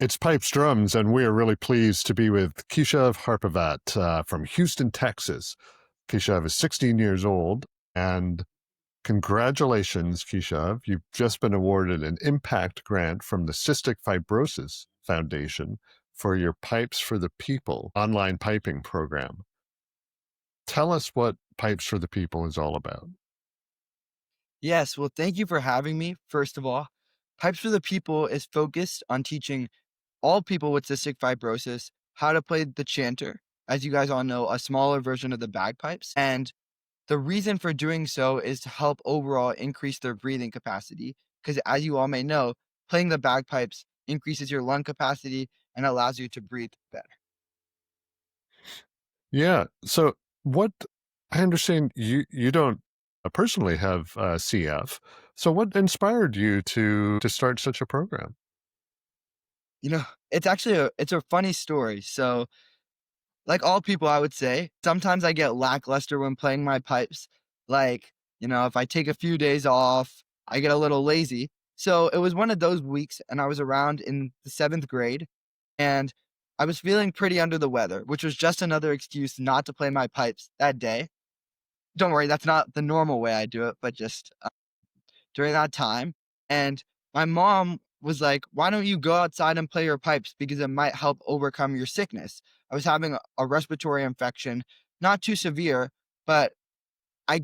It's Pipes Drums, and we are really pleased to be with Keshav Harpavat from Houston, Texas. Keshav is 16 years old, and congratulations, Keshav. You've just been awarded an impact grant from the Cystic Fibrosis Foundation for your Pipes for the People online piping program. Tell us what Pipes for the People is all about. Yes, well, thank you for having me, first of all. Pipes for the People is focused on teaching all people with cystic fibrosis how to play the chanter, as you guys all know, a smaller version of the bagpipes. And the reason for doing so is to help overall increase their breathing capacity. Because as you all may know, playing the bagpipes increases your lung capacity and allows you to breathe better. Yeah. So, what I understand you don't personally have CF. So, what inspired you to start such a program? It's a funny story. So like all people, I would say, sometimes I get lackluster when playing my pipes. Like, if I take a few days off, I get a little lazy. So it was one of those weeks, and I was around in the seventh grade, and I was feeling pretty under the weather, which was just another excuse not to play my pipes that day. Don't worry, that's not the normal way I do it, but just during that time. And my mom was like, "Why don't you go outside and play your pipes because it might help overcome your sickness?" I was having a respiratory infection, not too severe, but I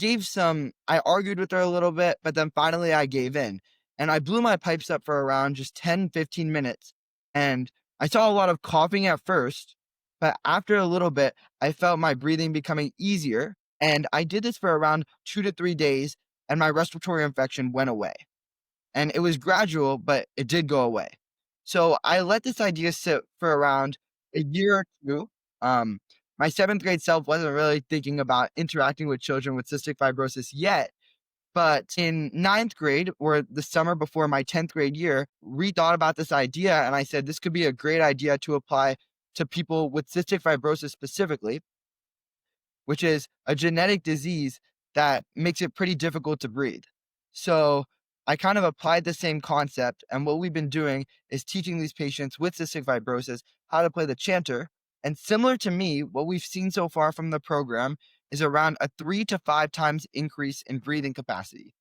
argued with her a little bit, but then finally I gave in. And I blew my pipes up for around just 10, 15 minutes. And I saw a lot of coughing at first, but after a little bit, I felt my breathing becoming easier. And I did this for around 2 to 3 days, and my respiratory infection went away. And it was gradual, but it did go away. So I let this idea sit for around a year or two. Um, my seventh grade self wasn't really thinking about interacting with children with cystic fibrosis yet. But in ninth grade, or the summer before my 10th grade year, rethought about this idea. And I said, this could be a great idea to apply to people with cystic fibrosis specifically, which is a genetic disease that makes it pretty difficult to breathe. So I kind of applied the same concept. And what we've been doing is teaching these patients with cystic fibrosis how to play the chanter. And similar to me, what we've seen so far from the program is around a 3 to 5 times increase in breathing capacity.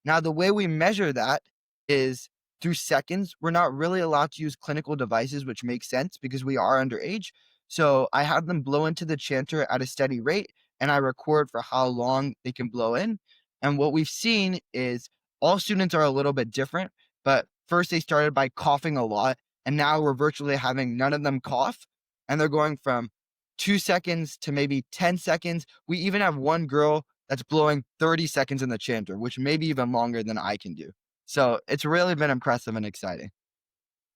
Now, the way we measure that is through seconds. We're not really allowed to use clinical devices, which makes sense because we are underage. So I have them blow into the chanter at a steady rate, and I record for how long they can blow in. And what we've seen is all students are a little bit different, but first they started by coughing a lot, and now we're virtually having none of them cough. And they're going from 2 seconds to maybe 10 seconds. We even have one girl that's blowing 30 seconds in the chanter, which may be even longer than I can do. So it's really been impressive and exciting.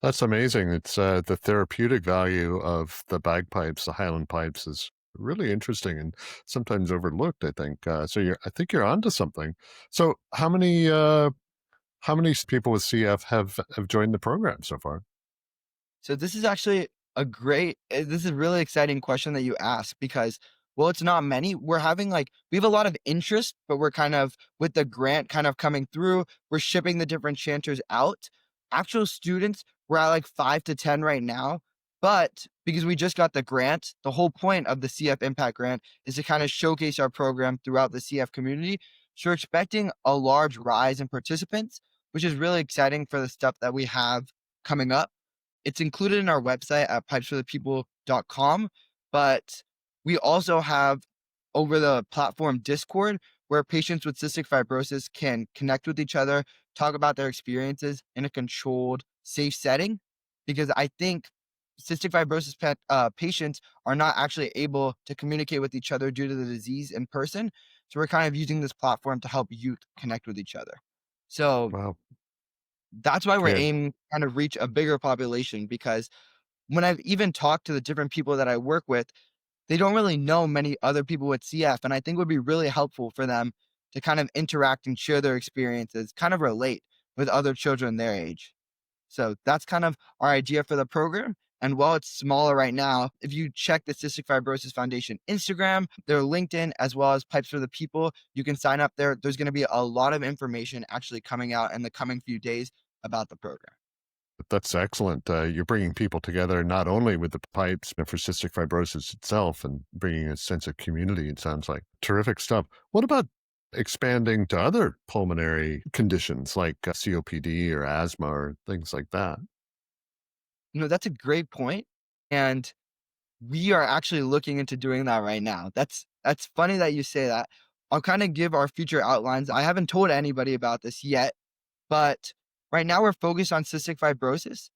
That's amazing. It's the therapeutic value of the bagpipes, the Highland pipes, is really interesting and sometimes overlooked. I think so. I think you're onto something. So, how many people with CF have joined the program so far? So this is actually this is a really exciting question that you ask because, well, it's not many. We have a lot of interest, but we're kind of with the grant kind of coming through, we're shipping the different chanters out. Actual students, we're at like 5 to 10 right now. But because we just got the grant, the whole point of the CF Impact Grant is to kind of showcase our program throughout the CF community. So we're expecting a large rise in participants, which is really exciting for the stuff that we have coming up. It's included in our website at pipesforthepeople.com, but we also have over the platform Discord where patients with cystic fibrosis can connect with each other, talk about their experiences in a controlled, safe setting. Because I think cystic fibrosis patients are not actually able to communicate with each other due to the disease in person. So we're kind of using this platform to help youth connect with each other. So Wow. that's why we're Yeah. aiming to kind of reach a bigger population because when I've even talked to the different people that I work with, they don't really know many other people with CF. And I think it would be really helpful for them to kind of interact and share their experiences, kind of relate with other children their age. So that's kind of our idea for the program. And while it's smaller right now, if you check the Cystic Fibrosis Foundation Instagram, their LinkedIn, as well as Pipes for the People, you can sign up there. There's going to be a lot of information actually coming out in the coming few days about the program. That's excellent. You're bringing people together not only with the pipes, but for cystic fibrosis itself and bringing a sense of community, it sounds like. Terrific stuff. What about expanding to other pulmonary conditions like COPD or asthma or things like that? That's a great point, and we are actually looking into doing that right now. That's funny that you say that. I'll kinda give our future outlines. I haven't told anybody about this yet, but right now we're focused on cystic fibrosis,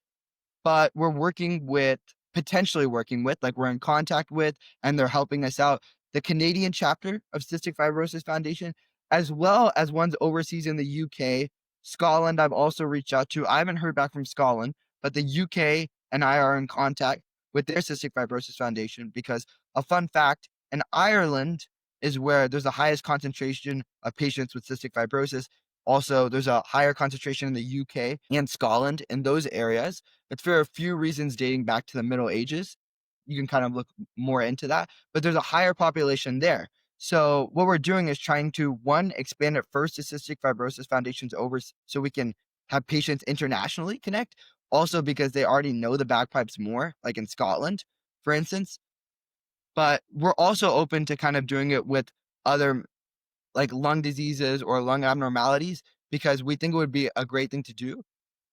but we're working with potentially working with, like, we're in contact with, and they're helping us out, the Canadian chapter of Cystic Fibrosis Foundation, as well as ones overseas in the UK. Scotland, I've also reached out to. I haven't heard back from Scotland, but the UK and I are in contact with their Cystic Fibrosis Foundation because a fun fact, in Ireland is where there's the highest concentration of patients with cystic fibrosis. Also, there's a higher concentration in the UK and Scotland in those areas. It's for a few reasons dating back to the Middle Ages. You can kind of look more into that, but there's a higher population there. So what we're doing is trying to one expand it first to Cystic Fibrosis Foundations over so we can have patients internationally connect. Also because they already know the bagpipes more, like in Scotland, for instance. But we're also open to kind of doing it with other like lung diseases or lung abnormalities because we think it would be a great thing to do.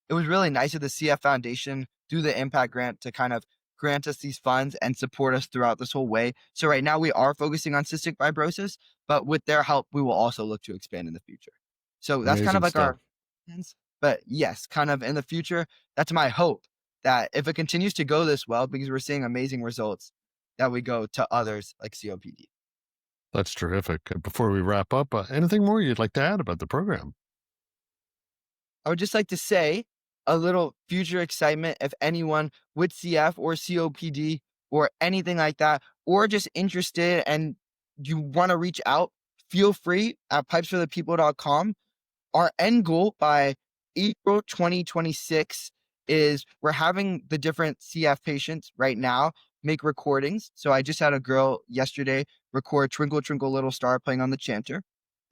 It was really nice of the CF Foundation through the impact grant to kind of grant us these funds and support us throughout this whole way. So right now we are focusing on cystic fibrosis, but with their help, we will also look to expand in the future. So that's kind of Amazing like stuff. our plans. But yes, kind of in the future, that's my hope that if it continues to go this well, because we're seeing amazing results, that we go to others like COPD. That's terrific. Before we wrap up, anything more you'd like to add about the program? I would just like to say a little future excitement if anyone with CF or COPD or anything like that, or just interested and you want to reach out, feel free at pipesforthepeople.com. Our end goal by April 2026 is we're having the different CF patients right now make recordings. So I just had a girl yesterday record Twinkle Twinkle Little Star playing on the chanter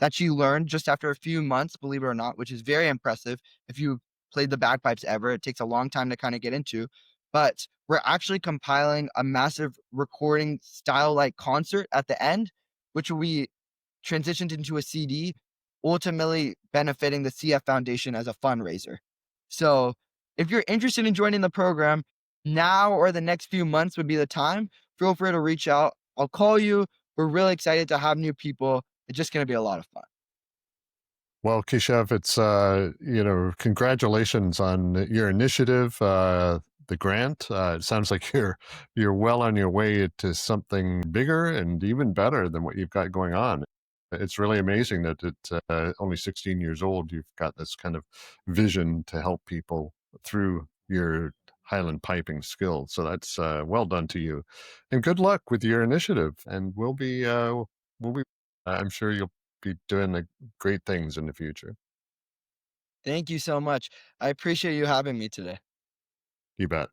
that she learned just after a few months, believe it or not, which is very impressive. If you played the bagpipes ever, it takes a long time to kind of get into. But we're actually compiling a massive recording style like concert at the end, which will be transitioned into a CD, ultimately benefiting the CF Foundation as a fundraiser. So if you're interested in joining the program, now or the next few months would be the time. Feel free to reach out. I'll call you. We're really excited to have new people. It's just going to be a lot of fun. Well, Keshav, it's congratulations on your initiative, the grant. It sounds like you're well on your way to something bigger and even better than what you've got going on. It's really amazing that only 16 years old, you've got this kind of vision to help people through your Highland piping skills. So that's well done to you, and good luck with your initiative. And we'll be. I'm sure you'll be doing great things in the future. Thank you so much. I appreciate you having me today. You bet.